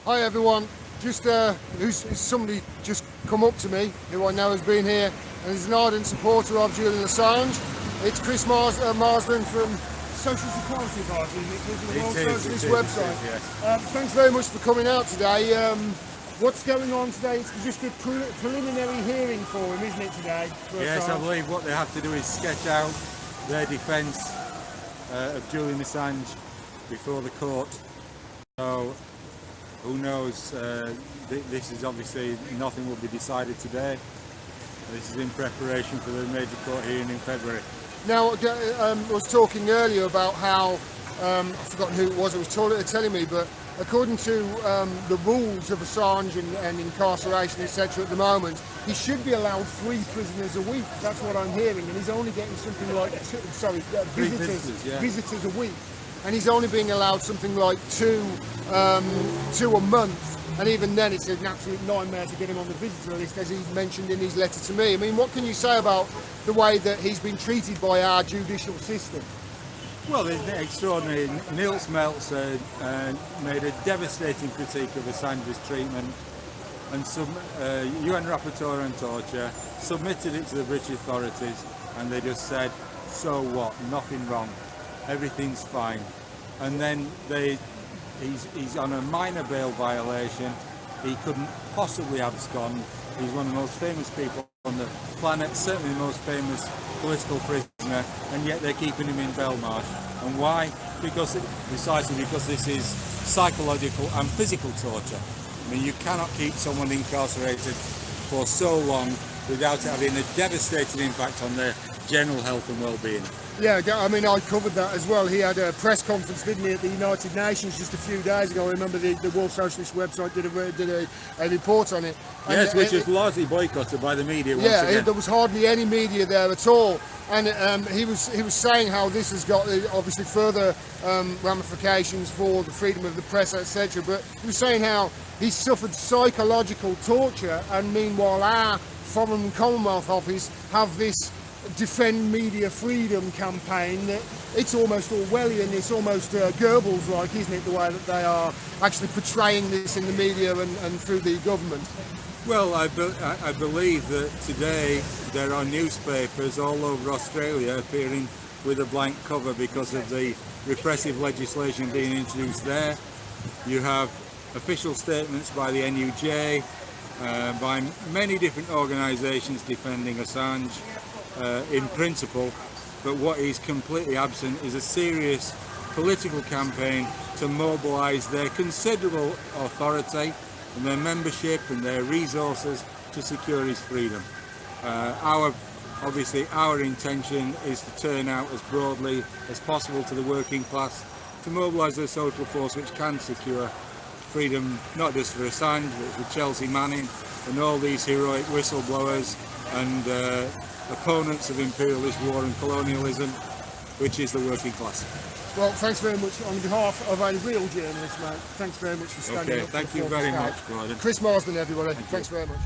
Hi everyone, just somebody just come up to me who I know has been here and is an ardent supporter of Julian Assange. It's Chris Marsden from Social Security Party, the World Socialist website. Yes. Thanks very much for coming out today. What's going on today? It's just a preliminary hearing for him, isn't it, today? Yes, Assange? I believe what they have to do is sketch out their defence of Julian Assange before the court. So, who knows? This is obviously nothing will be decided today. This is in preparation for the major court hearing in February. Now, I was talking earlier about how, I've forgotten who it was telling me, but according to the rules of Assange and incarceration, etc. at the moment, he should be allowed 3 prisoners a week. That's what I'm hearing, and he's only getting something like, visitors a week. And he's only being allowed something like two a month. And even then, it's an absolute nightmare to get him on the visitor list, as he mentioned in his letter to me. I mean, what can you say about the way that he's been treated by our judicial system? Well, it's extraordinary. Nils Meltzer made a devastating critique of Assange's treatment, and some UN rapporteur on torture submitted it to the British authorities, and they just said, so what, nothing wrong, everything's fine. And then he's on a minor bail violation. He couldn't possibly abscond. He's one of the most famous people on the planet, certainly the most famous political prisoner, and yet they're keeping him in Belmarsh. And why? Precisely because this is psychological and physical torture. I mean, you cannot keep someone incarcerated for so long without it having a devastating impact on their general health and well-being. Yeah, I mean, I covered that as well. He had a press conference, didn't he, at the United Nations just a few days ago. I remember the World Socialist website did a report on it. Yes, which was largely boycotted by the media once again. There was hardly any media there at all. And he was saying how this has got obviously further ramifications for the freedom of the press, etc. But he was saying how he suffered psychological torture, and meanwhile our Foreign and Commonwealth Office have this defend media freedom campaign that it's almost Orwellian, it's almost Goebbels-like, isn't it, the way that they are actually portraying this in the media and through the government? Well, I believe that today there are newspapers all over Australia appearing with a blank cover because of the repressive legislation being introduced there. You have official statements by the NUJ, by many different organisations defending Assange in principle, but what is completely absent is a serious political campaign to mobilise their considerable authority and their membership and their resources to secure his freedom. Obviously our intention is to turn out as broadly as possible to the working class, to mobilise a social force which can secure freedom, not just for Assange, but for Chelsea Manning and all these heroic whistleblowers and opponents of imperialist war and colonialism, which is the working class. Well, thanks very much on behalf of a real journalist, mate. Thanks very much for standing up. Thank you very much, Gordon. Chris Marsden, everybody. Thanks very much.